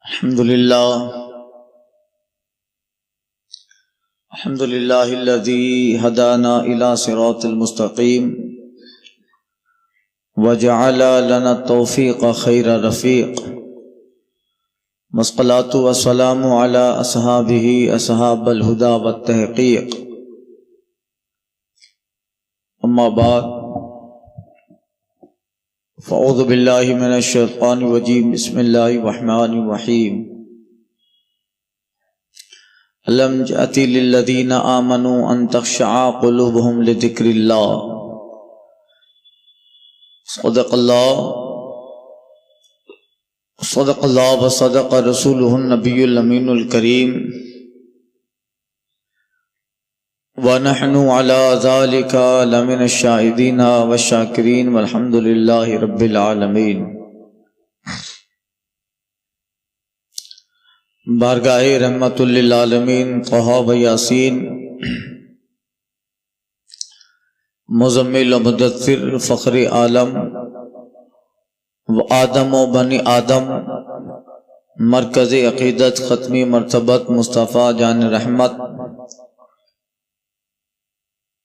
الحمد لله الذي هدانا إلى صراط المستقيم وجعل لنا التوفيق خير رفيق والصلاة والسلام على أصحابه أصحاب الهدى والتحقيق أما بعد فأعوذ بالله من الشيطان الرجيم بسم الله الرحمن الرحيم ألم يأت للذين آمنوا أن تخشع قلوبهم لذكر الله صدق الله وصدق رسوله النبي الأمين الكريم ونحن على ذلك لمن الشاهدين والشاكرين والحمد لله رب العالمين۔ بارگاہ رحمت للعالمین طہ و یاسین، مزمل و مدثر فخر عالم و آدم و بنی آدم، مرکز عقیدت ختمی مرتبت مصطفیٰ جان رحمت،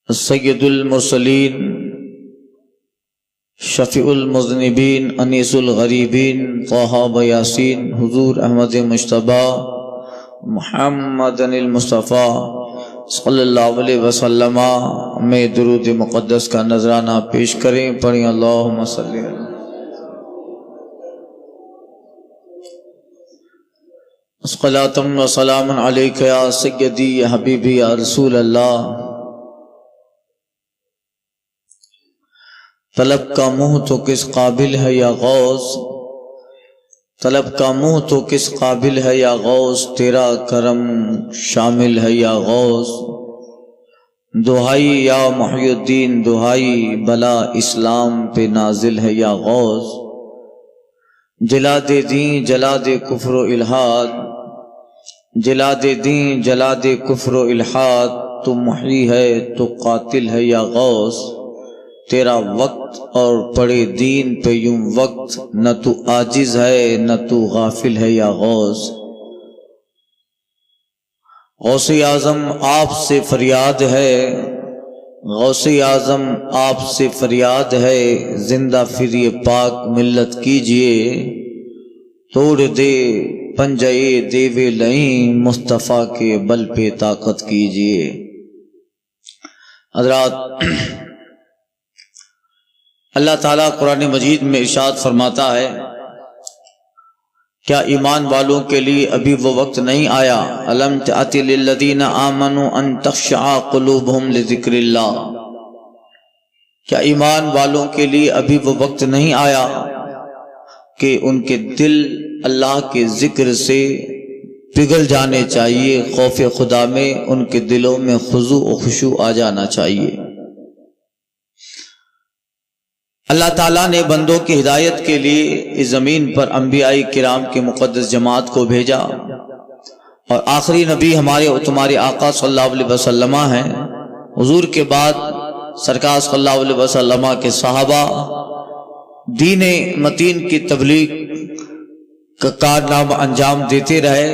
سید المرسلین شفیع المذنبین انیس الغریبین طہ و یاسین حضور احمد مجتبیٰ محمد المصطفیٰ صلی اللہ علیہ وسلم میں درود مقدس کا نذرانہ پیش کریں۔ پڑھیں اللہم صلی اللہ صلاۃ و سلام علیک یا سیدی یا حبیبی یا رسول اللہ۔ طلب کا منہ تو کس قابل ہے یا غوث، طلب کا منہ تو کس قابل ہے یا غوث، تیرا کرم شامل ہے یا غوث، دہائی یا محی الدین دہائی بلا اسلام پہ نازل ہے یا غوث، جلا دے دین جلا دے کفر و الحاد، جلا دے دین جلا دے کفر و الحاد، تو محی ہے تو قاتل ہے یا غوث، تیرا وقت اور پڑے دین پہ یوں وقت، نہ تو عاجز ہے نہ تو غافل ہے یا غوث۔ غوث اعظم آپ سے فریاد ہے، غوث اعظم آپ سے فریاد ہے، زندہ پھر یہ پاک ملت کیجئے، توڑ دے پنجے دیوے لئیں، مصطفیٰ کے بل پہ طاقت کیجئے۔ حضرات، اللہ تعالیٰ قرآن مجید میں ارشاد فرماتا ہے، کیا ایمان والوں کے لیے ابھی وہ وقت نہیں آیا؟ الم تأتی للذین آمنوا ان تخشع قلوبہم لذکر اللہ، کیا ایمان والوں کے لیے ابھی وہ وقت نہیں آیا کہ ان کے دل اللہ کے ذکر سے پگھل جانے چاہیے، خوف خدا میں ان کے دلوں میں خضوع و خشوع آ جانا چاہیے۔ اللہ تعالیٰ نے بندوں کی ہدایت کے لیے اس زمین پر انبیاء کرام کی مقدس جماعت کو بھیجا، اور آخری نبی ہمارے اور تمہارے آقا صلی اللہ علیہ وسلم ہیں۔ حضور کے بعد سرکار صلی اللہ علیہ وسلم کے صحابہ دین متین کی تبلیغ کا کارنامہ انجام دیتے رہے،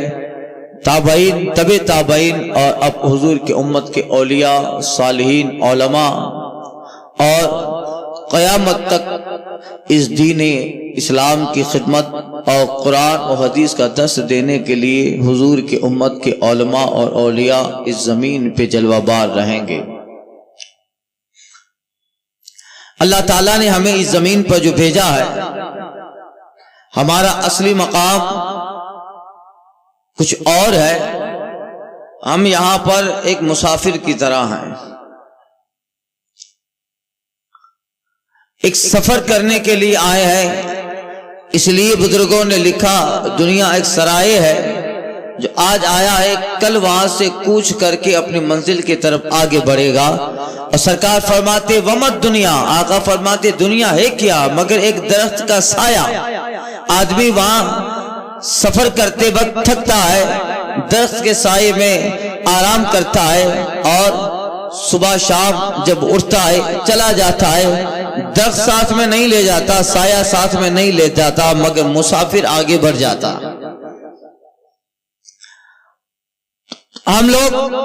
تابعین تبع تابعین، اور اب حضور کی امت کے اولیاء صالحین علماء، اور قیامت تک اس دین اسلام کی خدمت اور قرآن اور حدیث کا درس دینے کے لیے حضور کی امت کے علماء اور اولیاء اس زمین پہ جلوہ بار رہیں گے۔ اللہ تعالیٰ نے ہمیں اس زمین پر جو بھیجا ہے، ہمارا اصلی مقام کچھ اور ہے۔ ہم یہاں پر ایک مسافر کی طرح ہیں، ایک سفر کرنے کے لیے آئے ہیں۔ اس لیے بزرگوں نے لکھا، دنیا ایک سرائے ہے جو آج آیا ہے، کل وہاں سے کوچ کر کے اپنی منزل کی طرف آگے بڑھے گا۔ اور سرکار فرماتے ومت دنیا، آقا فرماتے دنیا ہے کیا مگر ایک درخت کا سایہ۔ آدمی وہاں سفر کرتے وقت تھکتا ہے، درخت کے سائے میں آرام کرتا ہے، اور صبح شام جب اٹھتا ہے چلا جاتا ہے، درخت ساتھ میں نہیں لے جاتا، سایہ ساتھ میں نہیں لے جاتا، مگر مسافر آگے بڑھ جاتا۔ ہم لوگ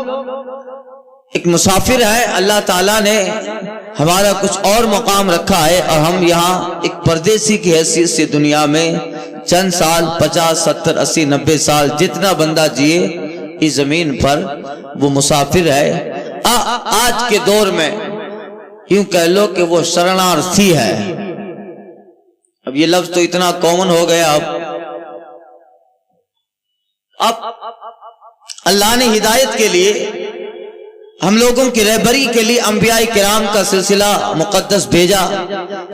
ایک مسافر ہے، اللہ تعالیٰ نے ہمارا کچھ اور مقام رکھا ہے، اور ہم یہاں ایک پردیسی کی حیثیت سے دنیا میں چند سال 50 70 80 90 سال جتنا بندہ جیے اس زمین پر وہ مسافر ہے۔ آج کے دور میں یوں کہہ لو کہ وہ شرنارتھی ہے۔ اب یہ لفظ تو اتنا کامن ہو گیا۔ اب اللہ نے ہدایت کے لیے، ہم لوگوں کی رہبری کے لیے انبیاء کرام کا سلسلہ مقدس بھیجا،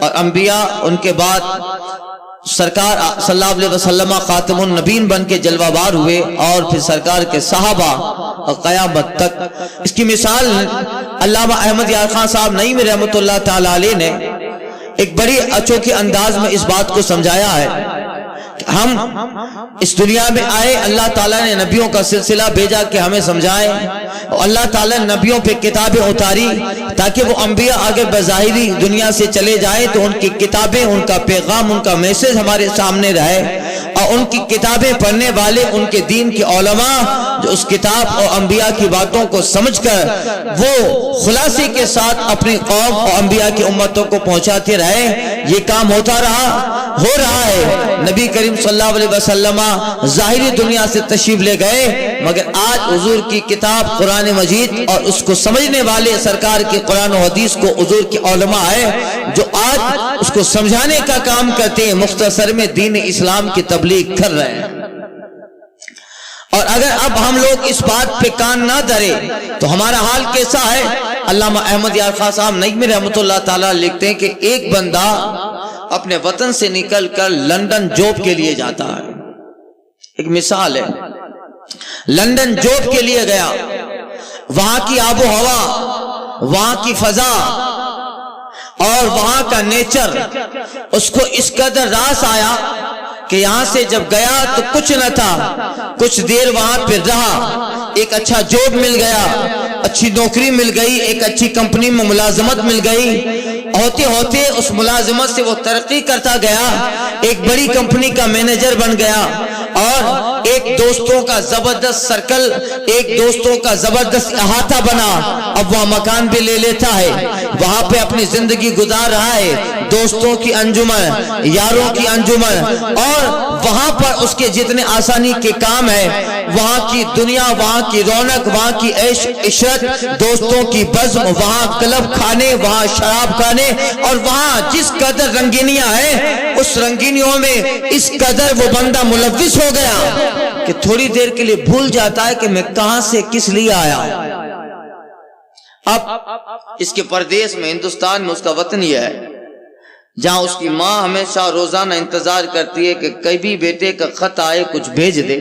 اور انبیاء ان کے بعد سرکار صلی اللہ علیہ وسلم خاتم النبین بن کے جلوہ بار ہوئے، اور پھر سرکار کے صحابہ اور قیامت تک۔ اس کی مثال علامہ احمد یار خان صاحب نعیمی رحمۃ اللہ تعالی علیہ نے ایک بڑی اچوکے انداز میں اس بات کو سمجھایا ہے کہ ہم اس دنیا میں آئے، اللہ تعالیٰ نے نبیوں کا سلسلہ بھیجا کہ ہمیں سمجھائیں، اور اللہ تعالیٰ نے نبیوں پہ کتابیں اتاری تاکہ وہ انبیاء آگے بظاہری دنیا سے چلے جائیں تو ان کی کتابیں، ان کا پیغام، ان کا میسج ہمارے سامنے رہے، اور ان کی کتابیں پڑھنے والے، ان کے دین کے علماء جو اس کتاب اور انبیاء کی باتوں کو سمجھ کر وہ خلاصے کے ساتھ اپنی قوم اور انبیاء کی امتوں کو پہنچاتے رہے۔ یہ کام ہوتا رہا، ہو رہا ہے۔ نبی کریم صلی اللہ علیہ وسلم ظاہری دنیا سے تشریف لے گئے، مگر آج حضور کی کتاب قرآن مجید اور اس کو سمجھنے والے سرکار کے قرآن و حدیث کو حضور کے علماء ہے جو آج اس کو سمجھانے کا کام کرتے ہیں، مختصر میں دین اسلام کی تبلیغ کر رہے ہیں۔ اور اگر اب ہم لوگ اس بات پہ کان نہ دھرے تو ہمارا حال کیسا ہے؟ علامہ احمد یار خان صاحب نعیمی رحمۃ اللہ تعالیٰ لکھتے ہیں کہ ایک بندہ اپنے وطن سے نکل کر لندن جاب کے لیے جاتا ہے۔ ایک مثال ہے، لندن جاب کے لیے گیا، وہاں کی آب و ہوا، وہاں کی فضا اور وہاں کا نیچر اس کو اس قدر راس آیا کہ یہاں سے جب گیا تو کچھ نہ تھا، کچھ دیر وہاں پہ رہا، ایک اچھا جاب مل گیا، اچھی نوکری مل گئی، ایک اچھی کمپنی میں ملازمت مل گئی، ہوتے ہوتے اس ملازمت سے وہ ترقی کرتا گیا، ایک بڑی کمپنی کا مینیجر بن گیا، اور ایک دوستوں کا زبردست سرکل، ایک دوستوں کا زبردست احاطہ بنا، اب وہ مکان بھی لے لیتا ہے، وہاں پہ اپنی زندگی گزار رہا ہے، دوستوں کی انجمن، یاروں کی انجمن، اور وہاں پر اس کے جتنے آسانی کے کام ہیں، وہاں کی دنیا، وہاں کی رونق، وہاں کی عیش عشرت، دوستوں کی بزم، وہاں کلب کھانے، وہاں شراب کھانے، اور وہاں جس قدر رنگینیاں ہیں اس رنگینیوں میں اس قدر وہ بندہ ملوث ہو گیا کہ تھوڑی دیر کے لیے بھول جاتا ہے کہ میں کہاں سے کس لیے آیا۔ اب اس کے پردیس میں، ہندوستان میں اس کا وطن یہ ہے جہاں اس کی ماں ہمیشہ روزانہ انتظار کرتی ہے کہ کبھی بیٹے کا خط آئے، کچھ بھیج دے۔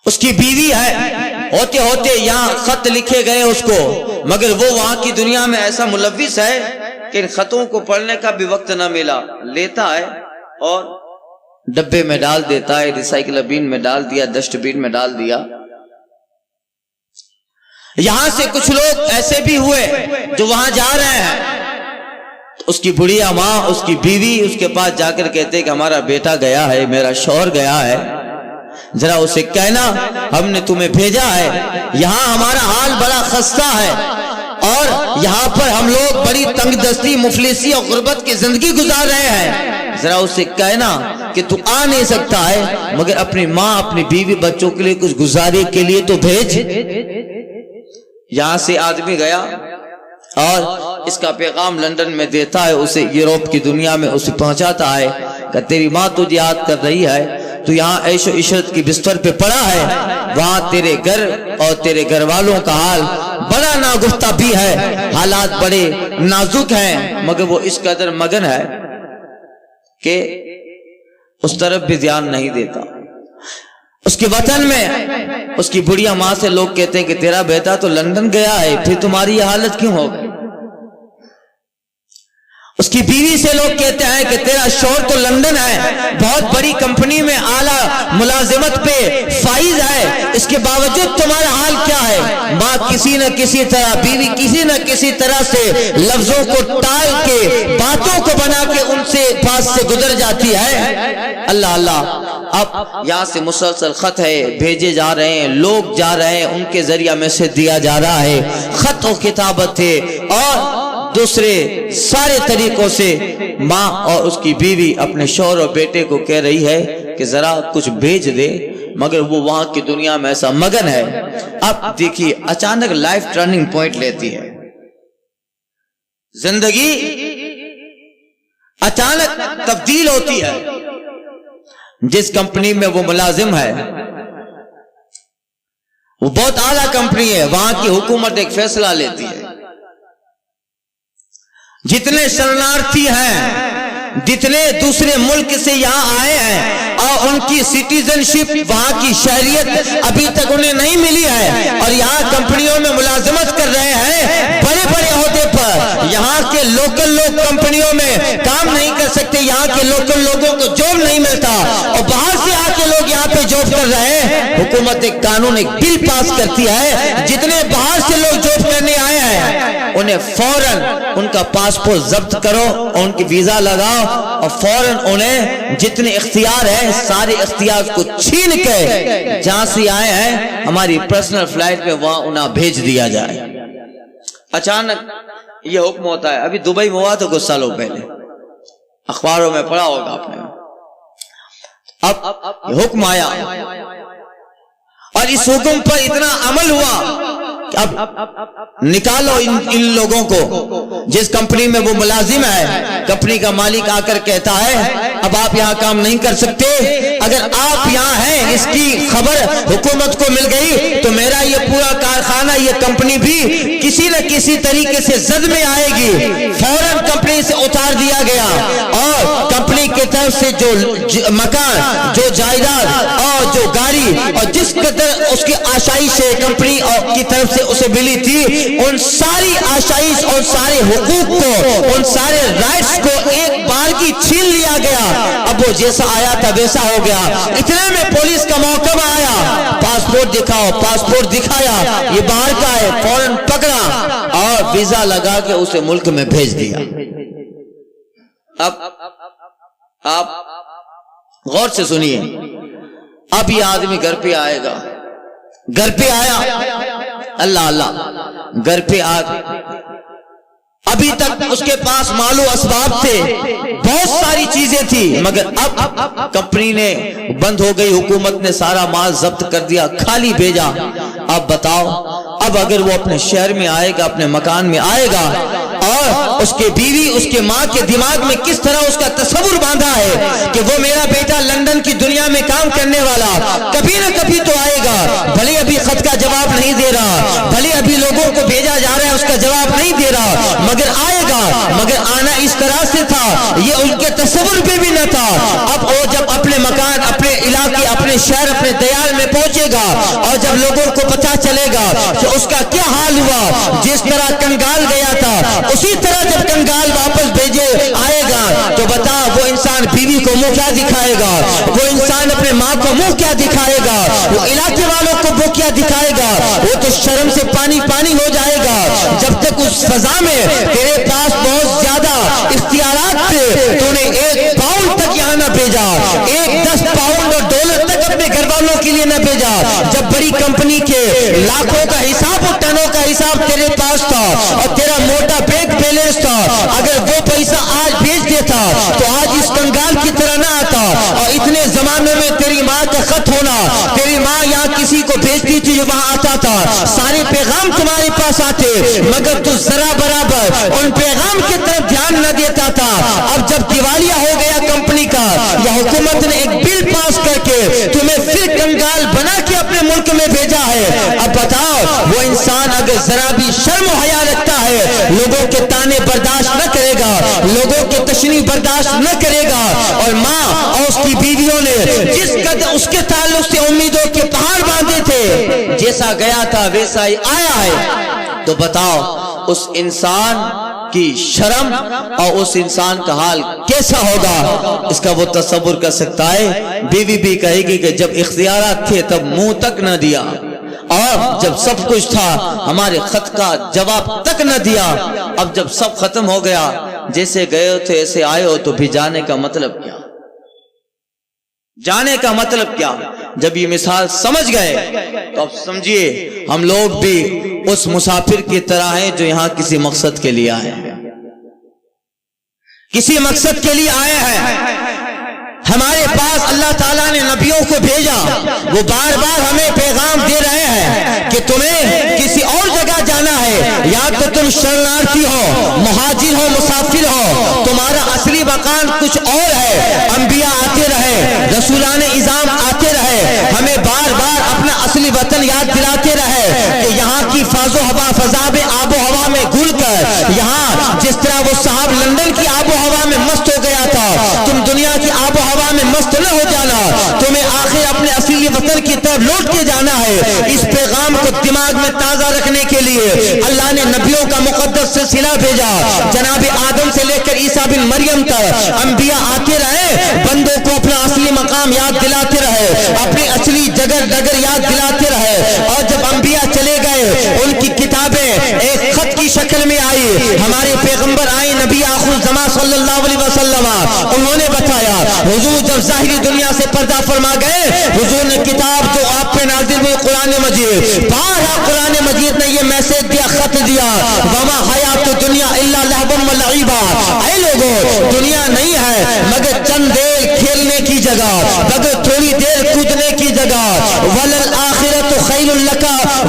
اس کی بیوی ہے، ہوتے ہوتے یہاں خط لکھے گئے اس کو، مگر وہ وہاں کی دنیا میں ایسا ملوث ہے کہ ان خطوں کو پڑھنے کا بھی وقت نہ ملا، لیتا ہے اور ڈبے میں ڈال دیتا ہے، ریسائکل بین میں ڈال دیا، ڈسٹ بین میں ڈال دیا۔ یہاں سے کچھ لوگ ایسے بھی ہوئے جو وہاں جا رہے ہیں، اس کی بڑھیا ماں، اس کی بیوی اس کے پاس جا کر کہتے کہ ہمارا بیٹا گیا ہے، میرا شوہر گیا ہے، ذرا اسے کہنا ہم نے تمہیں بھیجا ہے، یہاں ہمارا حال بڑا خستہ ہے، اور یہاں پر ہم لوگ بڑی تنگ دستی، مفلسی اور غربت کی زندگی گزار رہے ہیں، ذرا اسے کہنا کہ تو آ نہیں سکتا ہے، مگر اپنی ماں، اپنی بیوی، بچوں کے لیے کچھ گزارے کے لیے تو بھیج۔ یہاں سے آدمی گیا اور اس کا پیغام لندن میں دیتا ہے، اسے یورپ کی دنیا میں اسے پہنچاتا ہے کہ تیری ماں تجھے یاد کر رہی ہے، تو یہاں عیش و عشرت کی بستر پہ پڑا ہے، وہاں تیرے گھر اور تیرے گھر والوں کا حال بڑا ناگفتہ بھی ہے، حالات بڑے نازک ہیں، مگر وہ اس قدر مگن ہے کہ اس طرف بھی دھیان نہیں دیتا۔ اس کے وطن میں اس کی بڑھیا ماں سے لوگ کہتے ہیں کہ تیرا بیٹا تو لندن گیا ہے، پھر تمہاری یہ حالت کیوں ہو گئی؟ اس کی بیوی سے لوگ کہتے ہیں کہ تیرا شوہر تو لندن ہے، بہت بڑی کمپنی میں اعلیٰ ملازمت پہ فائز ہے، اس کے باوجود تمہارا حال کیا ہے؟ ماں کسی نہ کسی طرح، بیوی کسی نہ کسی طرح سے لفظوں کو ٹال کے، باتوں کو بنا کے ان سے پاس سے گزر جاتی ہے۔ اللہ اللہ، اب یہاں سے مسلسل خط ہے بھیجے جا رہے ہیں، لوگ جا رہے ہیں، ان کے ذریعہ میسج دیا جا رہا ہے، خط و کتابت ہے، اور دوسرے سارے طریقوں سے ماں اور اس کی بیوی اپنے شوہر اور بیٹے کو کہہ رہی ہے کہ ذرا کچھ بھیج دے، مگر وہ وہاں کی دنیا میں ایسا مگن ہے۔ اب دیکھیے اچانک لائف ٹرننگ پوائنٹ لیتی ہے، زندگی اچانک تبدیل ہوتی ہے۔ جس کمپنی میں وہ ملازم ہے وہ بہت اعلیٰ کمپنی ہے، وہاں کی حکومت ایک فیصلہ لیتی ہے، جتنے شرنارتھی ہیں، جتنے دوسرے ملک سے یہاں آئے ہیں اور ان کی سٹیزن شپ، وہاں کی شہریت ابھی تک انہیں نہیں ملی ہے، اور یہاں کمپنیوں میں ملازمت کر رہے ہیں بڑے بڑے عہدے پر، یہاں کے لوکل لوگ کمپنیوں میں کام نہیں کر سکتے، یہاں کے لوکل لوگوں کو جاب نہیں ملتا، اور باہر سے آ کے لوگ یہاں پہ جاب کر رہے ہیں۔ حکومت ایک قانون، ایک بل پاس کرتی ہے، جتنے باہر سے لوگ جاب کرنے آئے ہیں انہیں فوراً ان کا پاسپورٹ ضبط کرو اور ان کی ویزا لگاؤ، اور فوراً انہیں جتنے اختیار ہیں سارے اختیار کو چھین کے جہاں سے آئے ہیں ہماری پرسنل فلائٹ پہ وہاں انہیں بھیج دیا جائے۔ اچانک یہ حکم ہوتا ہے، ابھی دبئی میں ہوا تھا کچھ سالوں پہلے، اخباروں میں پڑھا ہوگا آپ نے۔ اب یہ حکم آیا اور اس حکم پر اتنا عمل ہوا کہ اب نکالو ان لوگوں کو، جس کمپنی میں وہ ملازم ہے، کمپنی کا مالک آ کر کہتا ہے اب آپ یہاں کام نہیں کر سکتے، اگر آپ یہاں ہیں اس کی خبر حکومت کو مل گئی تو میرا یہ پورا کارخانہ، یہ کمپنی بھی کسی نہ کسی طریقے سے زد میں آئے گی۔ فوراً کمپنی سے اتار دیا گیا، اور کمپنی کی طرف سے جو مکان، جو جائیداد اور جو گاڑی اور جس قدر اس کی آشائش سے کمپنی کی طرف سے اسے ملی تھی، ان ساری آشائش اور سارے حقوق کو، ان سارے رائٹس کو ایک بار کی چھین لیا گیا۔ اب وہ جیسا آیا تھا ویسا ہو گیا۔ اتنے میں پولیس کا محکمہ آیا، پاسپورٹ دکھاؤ، پاسپورٹ دکھایا، یہ باہر کا ہے، فوراً پکڑا اور ویزا لگا کے اسے ملک میں بھیج دیا۔ اب آپ غور سے سنیے، اب یہ آدمی گھر پہ آئے گا، گھر پہ آیا، اللہ اللہ، گھر پہ آ، ابھی تک اس کے پاس مال و اسباب تھے، بہت ساری چیزیں تھی، مگر اب کمپنی نے بند ہو گئی، حکومت نے سارا مال ضبط کر دیا، خالی بھیجا۔ اب بتاؤ، اب اگر وہ اپنے شہر میں آئے گا، اپنے مکان میں آئے گا، اور اس کے بیوی، اس کے ماں کے دماغ میں کس طرح اس کا تصور باندھا ہے کہ وہ میرا بیٹا لندن کی دنیا میں کام کرنے والا کبھی نہ کبھی تو آئے گا، بھلے ابھی خط کا جواب نہیں دے رہا، بھلے ابھی لوگوں کو بھیجا جا رہا ہے اس کا جواب نہیں دے رہا، مگر آئے گا، مگر آنا اس طرح سے تھا، یہ ان کے تصور پہ بھی نہ تھا۔ اب وہ جب اپنے مکان، اپنے علاقے، اپنے شہر، اپنے دیار میں پہنچے گا، اور جب لوگوں کو پتہ چلے گا کہ اس کا کیا حال ہوا، جس طرح کنگال گیا تھا اسی طرح جب کنگال واپس بھیجے آئے گا، تو بتا وہ انسان بیوی کو منہ کیا دکھائے گا، وہ انسان اپنے ماں کو منہ کیا دکھائے گا، وہ علاقے والوں کو وہ کیا دکھائے گا، وہ تو شرم سے پانی پانی ہو جائے گا۔ جب تک اس فضا میں تیرے پاس بہت زیادہ اختیارات تھے، تو نے ایک پاؤنڈ تک یہاں نہ بھیجا، ایک 10 پاؤنڈ اور ڈالر تک اپنے گھر والوں کے لیے نہ بھیجا۔ جب بڑی کمپنی کے لاکھوں کا حساب اور ٹنوں کا حساب تیرے پاس تھا اور تیرا موٹا بینک بیلنس تھا، اگر وہ پیسہ آج بھیج دیتا تو آج اس کنگال کی طرح نہ آتا، اور اتنے زمانے میں تیری ماں کا خط ہونا، تیری ماں یہاں کسی کو بھیجتی تھی جو وہاں آتا تھا، سارے پیغام تمہارے پاس آتے، مگر تو ذرا برابر ان پیغام کی طرف دھیان نہ دیتا تھا۔ اب جب دیوالیہ ہو گیا کمپنی کا، یا حکومت نے ایک بل پاس کر کے تمہیں پھر کنگال بنا کے اپنے ملک میں بھیجا ہے، اب بتاؤ وہ انسان اگر ذرا بھی شرم و حیا رکھتا ہے، لوگوں کے تانے برداشت نہ کرے گا، لوگوں کے تشنیع برداشت نہ کرے گا، اور ماں اور اس کی بیویوں نے جس قدر اس کے تعلق سے امیدوں کے پہاڑ باندھے تھے، جیسا گیا تھا ویسا ہی آیا ہے، تو بتاؤ اس انسان کی شرم اور اس انسان کا حال کیسا ہوگا، اس کا وہ تصور کر سکتا ہے۔ بیوی بھی کہے گی کہ جب اختیارات تھے تب منہ تک نہ دیا، اور جب سب کچھ تھا ہمارے خط کا جواب تک نہ دیا، اب جب سب ختم ہو گیا، جیسے گئے تھے ایسے آئے ہو، تو بھی جانے کا مطلب کیا؟ جانے کا مطلب کیا؟ جب یہ مثال سمجھ گئے تو اب سمجھیے ہم لوگ بھی اس مسافر کی طرح ہیں جو یہاں کسی مقصد کے لیے آئے ہیں، کسی مقصد کے لیے آئے ہیں۔ ہمارے پاس اللہ تعالیٰ نے نبیوں کو بھیجا، وہ بار بار ہمیں پیغام دے رہے ہیں کہ تمہیں کسی اور جگہ جانا ہے، یا تو تم شرنارتھی ہو، مہاجر ہو، مسافر ہو، تمہارا اصلی مکان کچھ اور ہے۔ انبیاء آتے رہے، رسولان اعظام آتے رہے، ہمیں بار بار اپنا اصلی وطن یاد دلاتے رہے کہ یہاں کی فضا میں آب و ہوا میں گھل کر، یہاں جس طرح وہ صاحب لندن کی آب و ہوا میں مست ہو گیا تھا، تم دنیا کی آب و ہوا میں مست نہ ہو جانا، تمہیں آخر اپنے اصلی وطن کی طرف لوٹ کے جانا ہے۔ اس پیغام کو دماغ میں تازہ رکھنے کے لیے اللہ نے نبیوں کا مقدس سلسلہ بھیجا، جناب آدم سے لے کر عیسیٰ بن مریم تک انبیاء آتے رہے، بندوں کو اپنا اصلی مقام یاد دلاتے رہے، اپنی اصلی جگہ ڈگر یاد دلاتے رہے۔ اور جب انبیاء چلے گئے، ان کی کتابیں ایک خط کی شکل میں آئی، ہمارے پیغمبر آئے نبی آخر الزمان صلی اللہ علیہ وسلم، انہوں نے بتایا۔ حضور جب ظاہری دنیا سے پردہ فرما گئے، حضور نے کتاب جو آپ پہ نازل ہوئی قرآن مجید، بارہا قرآن مجید نے یہ میسج دیا، خط دیا، وما حیات الدنیا الا لہو و لعبا، اے لوگو دنیا نہیں ہے مگر چند دیر کھیلنے کی جگہ، مگر تھوڑی دیر کودنے کی جگہ، وللآخرۃ خیر لک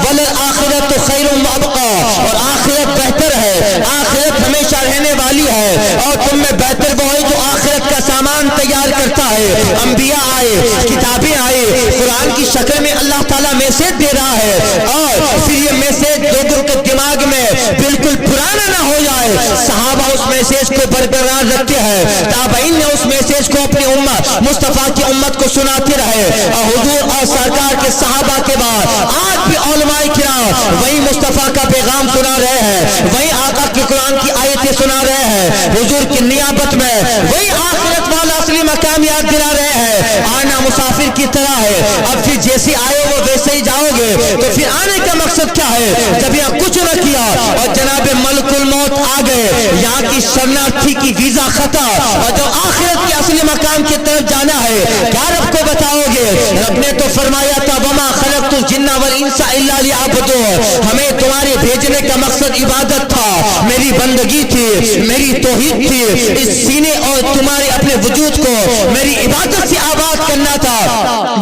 وللآخرۃ خیر وابقا، اور آخرت بہتر ہے، آخرت ہمیشہ رہنے والی ہے، اور تم میں بہتر وہ ہے جو آخرت کا سامان تیار کرتا ہے۔ انبیاء آئے، کتابیں آئے، قرآن کی شکل میں اللہ تعالیٰ میسج دے رہا ہے، اور پھر یہ میسج لوگوں کے دماغ میں بالکل پرانا نہ ہو جائے۔ صحابہ اس میسج کو برقرار رکھتے ہیں، تابعین نے اس میسج کو اپنی امت مصطفیٰ کی امت کو سناتے رہے، اور حضور اور سرکار کے صحابہ کے بعد آج بھی علماء کرام وہی مصطفیٰ کا پیغام سنا رہے ہیں، وہی آقا کی قرآن کی آیتیں سنا رہے ہیں، حضور کی نیابت میں وہی آخرت والا اصلی مقام یاد دلا رہے ہیں۔ آنا مسافر کی طرح ہے، اب پھر جیسے آئے ہو ویسے ہی جاؤ گے، تو پھر آنے کا مقصد کیا ہے؟ جب یہاں کچھ نہ کیا اور جناب ملک الموت آ گئے، یہاں کی شرنارتھی کی ویزا ختم، اور جو آخرت کے اصلی مقام کی طرف جانا ہے، کیا رب کو بتاؤ گے؟ رب نے تو فرمایا تھا وما خلقت الجن والانس الا لیعبدون، ہمیں تمہارے بھیجنے کا مقصد عبادت تھا، میری بندگی تھی، میری توحید تھی، اس سینے اور تمہارے اپنے وجود کو میری عبادت سے آباد کرنا تھا۔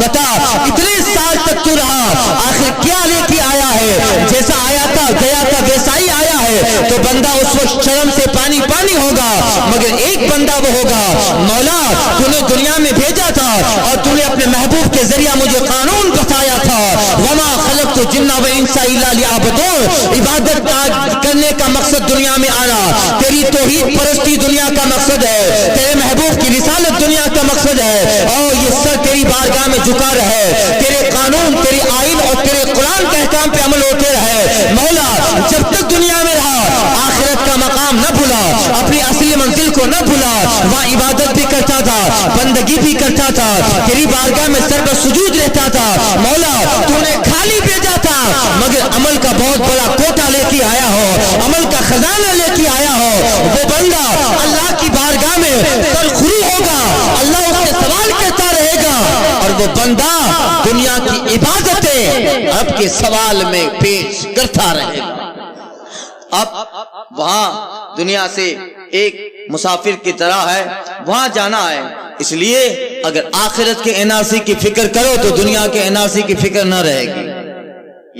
بتا اتنے سال تک تو رہا، آخر کیا لے کے آیا ہے؟ جیسا آیا تھا گیا تھا ویسا ہی آیا ہے، تو بندہ اس وقت شرم سے پانی پانی ہوگا، مگر ایک بندہ وہ ہوگا، مولا تو نے دنیا میں بھیجا تھا اور تو نے اپنے محبوب کے ذریعہ مجھے قانون بتایا تھا، وما خلقت الجن والانس الا لیعبدون، عبادت کرنے کا مقصد دنیا میں آنا، تیری توحید پرستی دنیا کا مقصد ہے، تیرے محبوب کی رسالت دنیا کا مقصد ہے، اور یہ سر تیری بارگاہ میں جھکا رہے، تیرے قانون، تیری آئین اور تیرے قرآن کے احکام پہ عمل ہوتے رہے۔ مولا جب تک دنیا میں رہا، آخرت کا مقام نہ بھولا، اپنی اصلی منزل کو نہ بھولا، وہاں عبادت بھی کرتا تھا، بندگی بھی کرتا تھا، تیری بارگاہ میں سر پر سجود رہتا تھا۔ مولا تو نے خالی بھیجا تھا، مگر عمل کا بہت بڑا کوٹا لے کے آیا ہو، عمل کا خزانہ لے کے آیا ہو، وہ بندہ اللہ کی بارگاہ میں سرخرو ہوگا، اللہ اس سے سوال کرتا رہے گا، اور وہ بندہ دنیا کی عبادتیں اب کے سوال میں پیش کرتا رہے گا۔ اب وہاں دنیا سے ایک مسافر کی طرح ہے، وہاں جانا ہے، اس لیے اگر آخرت کے اناسی کی فکر کرو تو دنیا کے اناسی کی فکر نہ رہے گی۔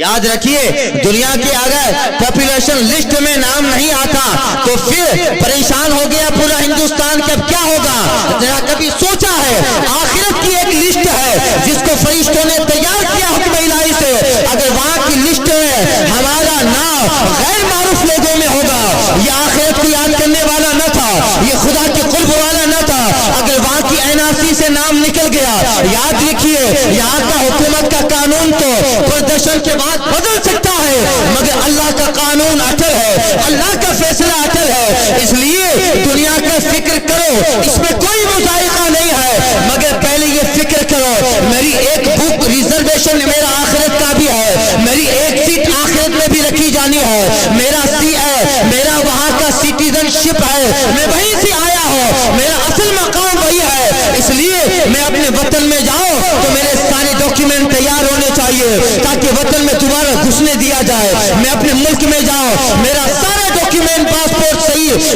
یاد رکھیے دنیا کے اگر پاپولیشن لسٹ میں نام نہیں آتا تو پھر پریشان ہو گیا پورا ہندوستان، کہ اب کیا ہوگا؟ ذرا کبھی سوچا ہے آخرت کی ایک لسٹ ہے جس کو فرشتوں نے تیار کیا حکم الہی سے، اگر وہاں کی لسٹ میں ہمارا نام غیر معروف لوگوں میں ہوگا، یہ آخرت کو یاد کرنے والا نہ تھا، یہ خدا کے قرب والا نہ تھا، اگر وہاں کی NRC سے نام نکل گیا، یاد رکھیے یہاں کا حکومت کا قانون تو پردرشن کے بعد بدل سکتا ہے، مگر اللہ کا قانون اٹل ہے، اللہ کا فیصلہ اٹل ہے، اس لیے دنیا کا فکر کرو، اس میں کوئی مذائقہ نہیں ہے، مگر پہلے یہ فکر کرو میری ایک بک ریزرویشن میرا آخرت کا بھی ہے، میری ایک سیٹ آخرت میں بھی رکھی جانی ہے، میرا سی ہے، میرا وہاں کا سٹیزن شپ ہے، میں وہیں سے آیا ہوں، میرا اصل مقام وہی ہے، اس لیے میں اپنے وطن میں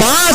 5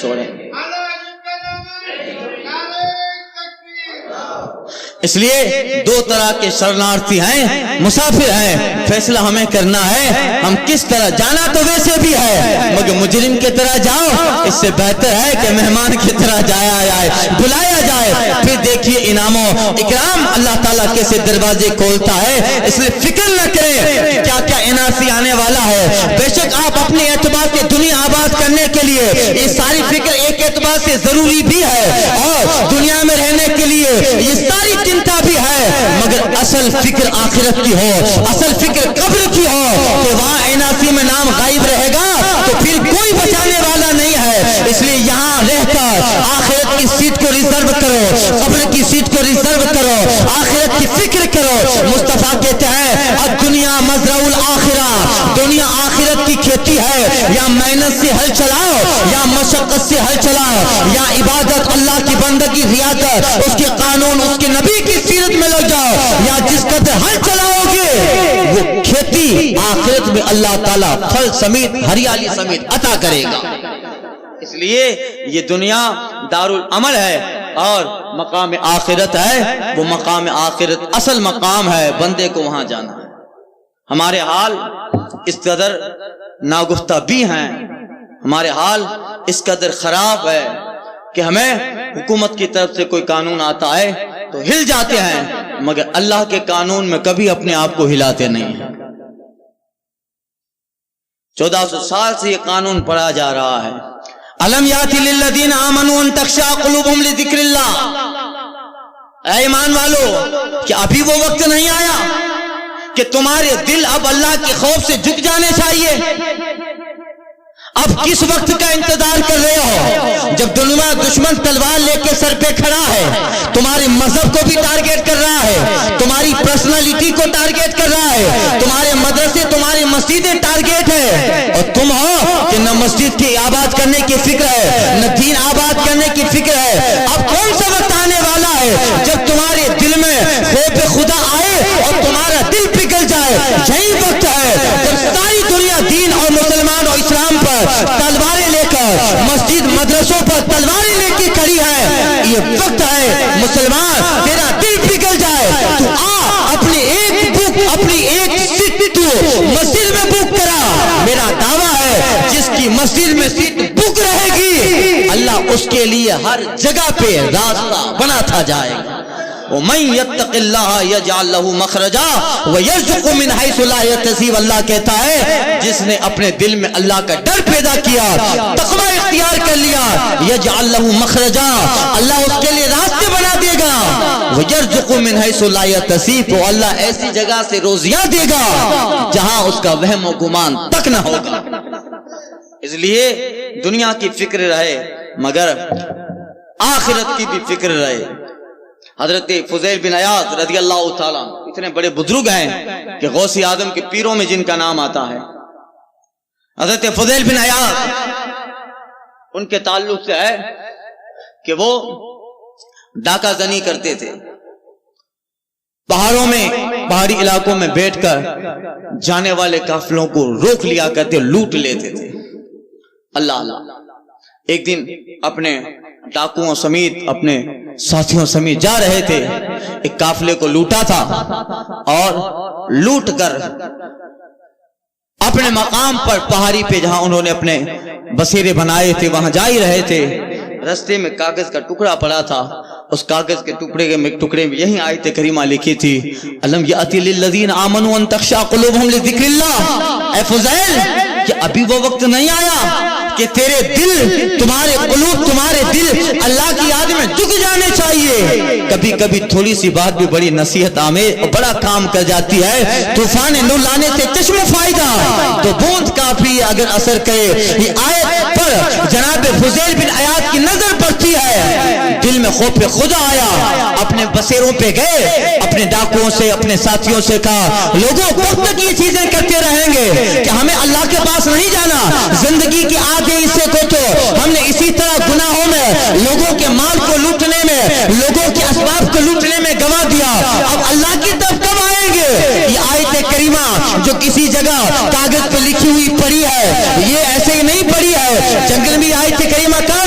چھوڑیں گے۔ اس لیے دو طرح کے شرنارتھی ہیں، مسافر ہیں، فیصلہ ہمیں کرنا ہے ہم کس طرح جانا تو ویسے بھی ہے مگر مجرم کی طرح جاؤ اس سے بہتر ہے کہ مہمان کی طرح جایا جائے، بلایا جائے، پھر دیکھیے انعام و اکرام اللہ تعالیٰ کیسے دروازے کھولتا ہے۔ اس لیے فکر نہ کریں کہ کیا کیا انعام آنے والا ہے، بے شک آپ اپنے اعتبار سے دنیا آباد کرنے کے لیے یہ ساری فکر ایک اعتبار سے ضروری بھی ہے اور دنیا میں رہنے کے لیے یہ ساری چنتا بھی ہے، مگر اصل فکر آخرت کی ہو، اصل فکر قبر کی ہو کہ وہاں ایناسی میں نام غائب رہے گا تو پھر کوئی بچانے والا نہیں ہے۔ اس لیے یہاں رہ کر آخرت کی سیٹ کو ریزرو کرو، قبر کی سیٹ کو ریزرو کرو، آخرت کی فکر کرو۔ مصطفیٰ کہتے ہیں الدنیا مزرع الآخرہ، دنیا آخرت کی کھیتی ہے، یا محنت سے ہل چلاؤ یا مشقت سے ہل چلاؤ، یا عبادت اللہ کی بندگی ریاضت اس کے قانون اس کے نبی کی سیرت میں لگ جاؤ، یا جس قدر ہل چلاؤ گے وہ کھیتی آخرت میں اللہ تعالیٰ پھل سمیت ہریالی سمیت عطا کرے گا۔ اس لیے یہ دنیا دارالعمل ہے اور مقام آخرت ہے، وہ مقام آخرت اصل مقام ہے، بندے کو وہاں جانا ہے۔ ہمارے حال اس قدر ناگفتہ بھی ہیں، ہمارے حال اس قدر خراب ہے کہ ہمیں حکومت کی طرف سے کوئی قانون آتا ہے تو ہل جاتے ہیں مگر اللہ کے قانون میں کبھی اپنے آپ کو ہلاتے نہیں ہیں۔ 1400 سال سے یہ قانون پڑھا جا رہا ہے، الم یاتی للذین آمنوا ان تخشع قلوبہم لذکر اللہ، اے ایمان والو کہ ابھی وہ وقت نہیں آیا کہ تمہارے دل اب اللہ کے خوف سے جھک جانے چاہیے؟ اب کس وقت کا انتظار کر رہے ہو جب دنیا دشمن تلوار لے کے سر پہ کھڑا ہے، تمہارے مذہب کو بھی ٹارگیٹ کر رہا ہے، تمہاری پرسنالٹی کو ٹارگیٹ کر رہا ہے، تمہارے مدرسے تمہاری مسجدیں ٹارگیٹ ہے، اور تم ہو کہ نہ مسجد کی آباد کرنے کی فکر ہے نہ دین آباد کرنے کی فکر ہے۔ اب کون سا وقت آنے والا ہے جب تمہارے دل میں خوف خدا آئے اور تمہارا دل پگھل جائے؟ یہی وقت ہے جب ساری دنیا دین اور مسلمان اور اسلام پر تلواریں لے کر مسجد مدرسوں پر تلواریں لے کے کھڑی ہے۔ یہ وقت ہے مسلمان تیرا دل پگھل جائے، تو آ اپنی ایک سیٹ تو مسجد میں بک کرا۔ میرا دعویٰ ہے جس کی مسجد میں سیٹ بک رہے گی اللہ اس کے لیے ہر جگہ پہ راستہ بناتا جائے گا۔ وَمَن يَتَّقِ اللَّهَ يَجْعَل لَّهُ مَخْرَجًا وَيَرْزُقْهُ مِنْ حَيْثُ لَا يَحْتَسِبُ، اللہ کہتا ہے جس نے اپنے دل میں اللہ کا ڈر پیدا کیا، تقوی اختیار کر لیا، يَجْعَل لَّهُ مَخْرَجًا، اللہ اس کے لیے راستے بنا دے گا، وَيَرْزُقْهُ مِنْ حَيْثُ لَا يَحْتَسِبُ، تو اللہ ایسی جگہ سے روزیاں دے گا جہاں اس کا وہم و گمان تک نہ ہوگا۔ اس لیے دنیا کی فکر رہے مگر آخرت کی بھی فکر رہے۔ حضرت فضیل بن عیاض رضی اللہ تعالیٰ اتنے بڑے بزرگ ہیں کہ غوث اعظم کے پیروں میں جن کا نام آتا ہے، حضرت فضیل بن عیاض ان کے تعلق سے ہے کہ وہ ڈاکہ زنی کرتے تھے، پہاڑوں میں پہاڑی علاقوں میں بیٹھ کر جانے والے قافلوں کو روک لیا کرتے، لوٹ لیتے تھے۔ اللہ اللہ ایک دن اپنے ڈاکوؤں سمیت اپنے ساتھیوں سمیت جا رہے تھے، ایک قافلے کو لوٹا تھا اور لوٹ کر اپنے مقام پر پہاڑی پہ جہاں انہوں نے اپنے بسیرے بنائے تھے وہاں جا ہی رہے تھے، رستے میں کاغذ کا ٹکڑا پڑا تھا، اس کاغذ کے ٹکڑے میں یہی آیت کریمہ لکھی تھی، الم یاتی للذین آمنوا ان تخشع قلوبہم لذکر اللہ، اے فضیل کہ ابھی وہ وقت نہیں آیا کہ تیرے دل تمہارے قلوب تمہارے دل اللہ کی یاد میں جھک جانے چاہیے۔ کبھی کبھی تھوڑی سی بات بھی بڑی نصیحت آمیز اور بڑا کام کر جاتی ہے۔ طوفان نور لانے سے چشم فائدہ تو بوند کافی اگر اثر کرے۔ یہ آیت پر جناب فضیل بن عیاض کی نظر پڑتی ہے، دل میں خوف خدا آیا، اپنے بسیروں پہ گئے، اپنے ڈاکوؤں سے اپنے ساتھیوں سے کہا لوگوں کب تک یہ چیزیں کرتے رہیں گے کہ ہمیں اللہ کے پاس نہیں جانا، زندگی کی آدھے حصے کو تو ہم نے اسی طرح گناہوں میں لوگوں کے مال کو لوٹنے میں لوگوں کے اسباب کو لوٹنے میں گوا دیا، اب اللہ کی طرف کب آئیں گے؟ یہ آیت کریمہ جو کسی جگہ کاغذ پہ لکھی ہوئی پڑھی ہے، یہ ایسے ہی نہیں پڑھی ہے، جنگل میں آیت کریمہ کہاں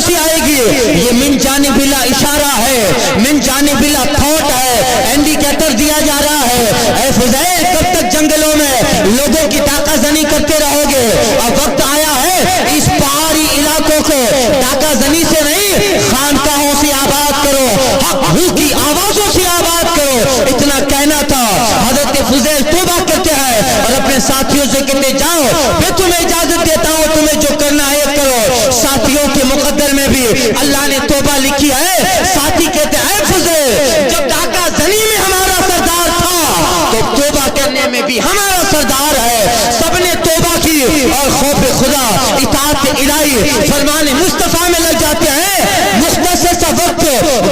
جانب لا اشارہ ہے، من جانب لا تھوٹ ہے، انڈیکیٹر دیا جا رہا ہے۔ اے فضیل کب تک جنگلوں میں لوگوں کی ڈاکہ زنی کرتے رہو گے؟ اب وقت آیا ہے اس پہاڑی علاقوں کو ڈاکہ زنی سے نہیں خانقاہوں سے آباد کرو، حق کی آوازوں سے آباد کرو۔ اتنا کہنا تھا۔ حضرت فضیل توبہ کرتے ہیں اور اپنے ساتھیوں سے کہتے جاؤ میں تمہیں اجازت دیتا ہوں، تمہیں جو کرنا ہے کرو۔ ساتھیوں کے مقدر میں بھی اللہ نے توبہ لکھی ہے۔ ساتھی کہتے ہیں فضیل جب ڈاکہ زنی میں ہمارا سردار تھا تو توبہ کرنے میں بھی ہمارا سردار ہے۔ سب نے توبہ کی اور خوف خدا، اطاعت الہی، فرمان مصطفیٰ میں لگ جاتے ہیں۔ مختصر سا وقت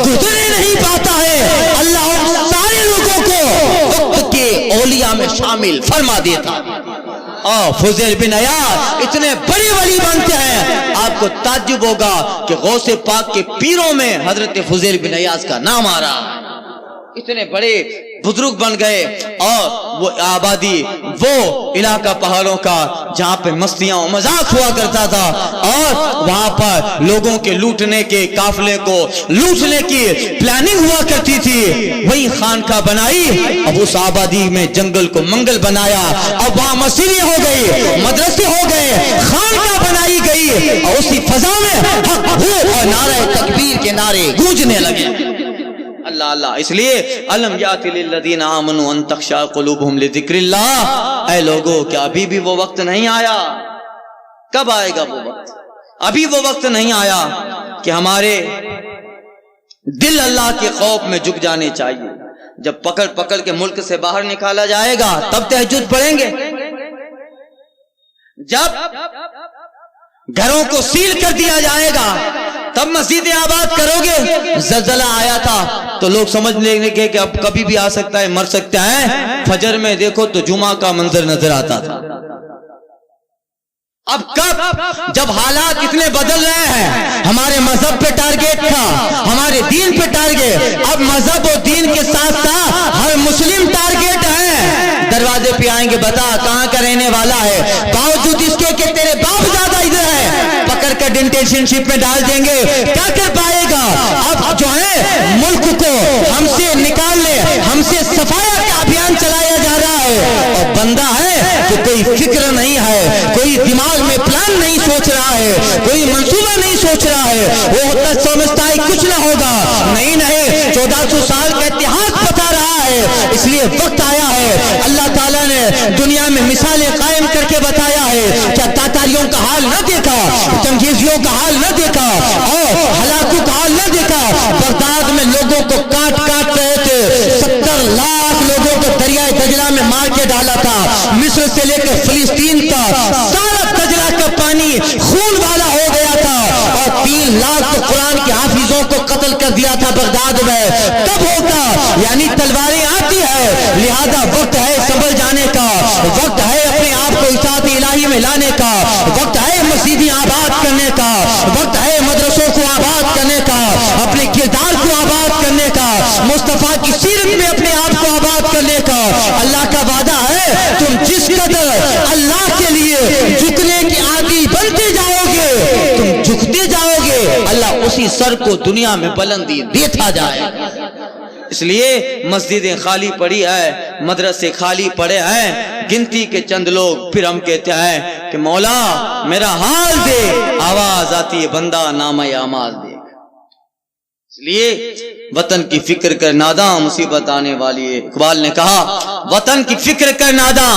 گزرے نہیں پاتا ہے، اللہ سارے لوگوں کو وقت کے اولیاء میں شامل فرما دیتا۔ فضیل بن عیاض اتنے بڑے ولی بنتے ہیں، آپ کو تعجب ہوگا کہ غوث پاک کے پیروں میں حضرت فضیل بن عیاض کا نام آ رہا ہے۔ اتنے بڑے بزرگ بن گئے، اور وہ آبادی، وہ علاقہ پہاڑوں کا جہاں پہ مستیاں و مذاق ہوا کرتا تھا، اور وہاں پر لوگوں کے لوٹنے کے قافلے کو لوٹنے کی پلاننگ ہوا کرتی تھی، وہی خانقاہ بنائی۔ اب اس آبادی میں جنگل کو منگل بنایا، اب وہاں مسجدیں ہو گئی، مدرسے ہو گئے، خانقاہ بنائی گئی، اور اسی فضا میں حق ہو اور نعرہ تکبیر کے نعرے گونجنے لگے۔ اللہ اللہ، اس لیے الم یات للذین آمنوا ان تخشع قلوبہم لذکر اللہ۔ اے لوگو کیا ابھی بھی وہ وقت نہیں آیا؟ کب آئے گا وہ وقت؟ ابھی وہ وقت نہیں آیا کہ ہمارے دل اللہ کے خوف میں جھک جانے چاہیے۔ جب پکڑ پکڑ کے ملک سے باہر نکالا جائے گا تب تہجد پڑھیں گے، جب گھروں کو سیل کر دیا جائے گا تب مسجدیں آباد کرو گے۔ زلزلہ آیا تھا تو لوگ سمجھ لیں گے کہ اب کبھی بھی آ سکتا ہے، مر سکتا ہے۔ فجر میں دیکھو تو جمعہ کا منظر نظر آتا تھا۔ اب کب؟ جب حالات اتنے بدل رہے ہیں۔ ہمارے مذہب پہ ٹارگیٹ تھا، ہمارے دین پہ ٹارگیٹ، اب مذہب اور دین کے ساتھ ساتھ ہر مسلم ٹارگیٹ ہے۔ دروازے پہ آئیں گے، بتا کہاں کا رہنے والا ہے، باوجود اس کے کہ تیرے باپ زیادہ ادھر ہے، پکڑ کر ڈیٹینشن شپ میں ڈال دیں گے، کیا کر پائے گا؟ اب جو ہے ملک کو ہم سے نکال لے، ہم سے صفایا کا ابھیان چلایا جا رہا ہے، اور بندہ ہے کہ کوئی فکر نہیں ہے، کوئی دماغ میں پلان نہیں سوچ رہا ہے، کوئی منصوبہ نہیں سوچ رہا ہے، وہ ہوتا سمجھتا ہے کچھ نہ ہوگا۔ نہیں نہیں، 1400 سال کا اتہاس بتا رہا ہے۔ اس لیے وقت آیا ہے، اللہ تعالیٰ نے دنیا میں مثالیں قائم کر کے بتایا ہے۔ کیا تاتاریوں کا حال نہ دیکھا، چنگیزیوں کا حال نہ دیکھا، اور ہلاکوں کا حال نہ دیکھا؟ بغداد میں لوگوں کو کاٹ کاٹ رہے تھے، 70 لاکھ لوگوں کو دریائے دجلہ میں مار کے ڈالا تھا۔ مصر سے لے کے فلسطین کا سارا دجلہ کا پانی خون والا ہو گیا تھا، اور 3 لاکھ تو قرآن کے حافظوں کو قتل کر دیا تھا بغداد میں۔ کب ہوگا؟ یعنی تلواریں آتی ہے، لہذا وقت ہے سنبھل جانے کا، وقت ہے اپنے آپ کو اطاعت الہی میں لانے کا، وقت ہے مسجدیں آباد کرنے کا، وقت ہے مدرسوں کو آباد کرنے کا، اپنے کردار کو آباد کرنے کا، مصطفیٰ کی سیرت میں اپنے آپ کو آباد کرنے کا۔ اللہ کا وعدہ ہے تم جس قدر اللہ کے لیے جھکنے کی عادی بنتے جاؤ گے، تم جھکتے جاؤ گے، اللہ اسی سر کو دنیا میں بلندی دیتا جائے۔ اس لیے مسجدیں خالی پڑی ہے، مدرسے خالی پڑے ہیں، گنتی کے چند لوگ، پھر ہم کہتے ہیں کہ مولا میرا حال دے، آواز آتی ہے بندہ نامہ اعمال دیکھ۔ اس لیے وطن کی فکر کر ناداں مصیبت آنے والی ہے۔ اقبال نے کہا وطن کی فکر کر ناداں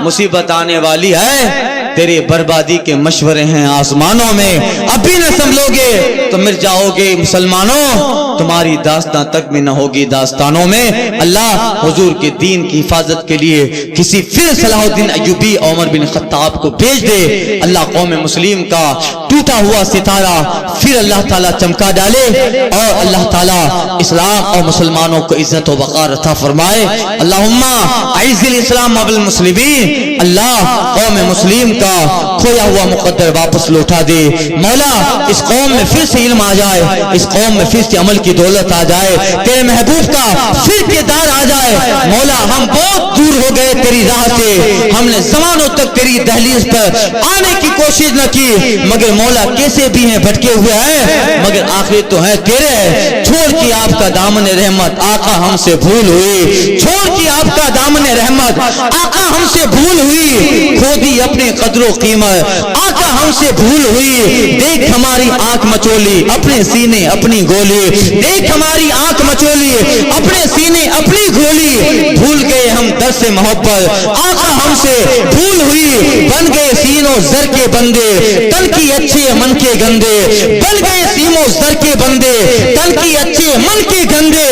مصیبت آنے والی ہے، تیرے بربادی کے مشورے ہیں آسمانوں میں، ابھی نہ سنبھلو گے تو مر جاؤ گے مسلمانوں، تمہاری داستان تک بھی نہ ہوگی داستانوں میں۔ اللہ حضور کے دین کی حفاظت کے لیے کسی پھر صلاح الدین ایوبی عمر بن خطاب کو بھیج دے، اللہ قوم مسلم کا ٹوٹا ہوا ستارہ پھر اللہ تعالیٰ چمکا ڈالے، اور اللہ تعالیٰ اسلام اور مسلمانوں کو عزت و وقار عطا فرمائے۔ اللہم اعز الاسلام والمسلمین اللہ قوم مسلم کا کھویا ہوا مقدر واپس لوٹا دے مولا، اس قوم میں پھر سے علم آ جائے، اس قوم میں پھر سے عمل کی دولت آ جائے، تیرے محبوب کا پھر کردار آ جائے مولا۔ ہم بہت دور ہو گئے تیری راہ سے، ہم نے زمانوں تک تیری دہلیز پر آنے کی کوشش نہ کی، مگر مولا کیسے بھی ہیں بھٹکے ہوئے ہیں، مگر آخر تو ہے تیرے۔ چھوڑ کی آپ کا دامن رحمت آقا ہم سے بھول ہوئی، چھوڑ کی آپ کا دامن رحمت آقا ہم سے بھول ہوئی، کھو دی اپنے قدر و قیمت آقا ہم سے بھول ہوئی۔ دیکھ ہماری آنکھ مچولی اپنے سینے اپنی گولی، دیکھ ہماری آنکھ مچولی اپنے سینے اپنی گولی، بھول گئے ہم در سے محبت آقا ہم سے بھول ہوئی، بن گئے سینوں زر کے بندے تن کی اچھے من کے گندے، بن گئے سینوں زر کے بندے تن کی اچھے من کے گندے،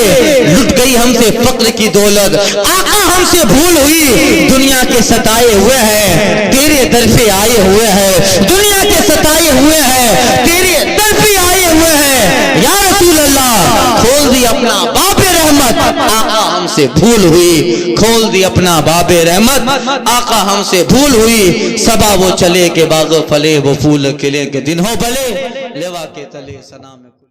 لٹ گئی ہم سے فقر کی دولت آقا ہم سے بھول ہوئی، دنیا کے ستائے ہوئے ہیں تیرے در پہ آئے ہوئے ہیں، دنیا کے ستائے ہوئے ہیں تیرے در پہ آئے ہوئے ہیں، یا رسول اللہ کھول دی اپنا باب رحمت آقا ہم سے بھول ہوئی، کھول دی اپنا باب رحمت آقا ہم سے بھول ہوئی، صبا وہ چلے کہ باغ پھلے وہ پھول کھلے کہ دن ہو بھلے، لیوا کے تلے سنا میں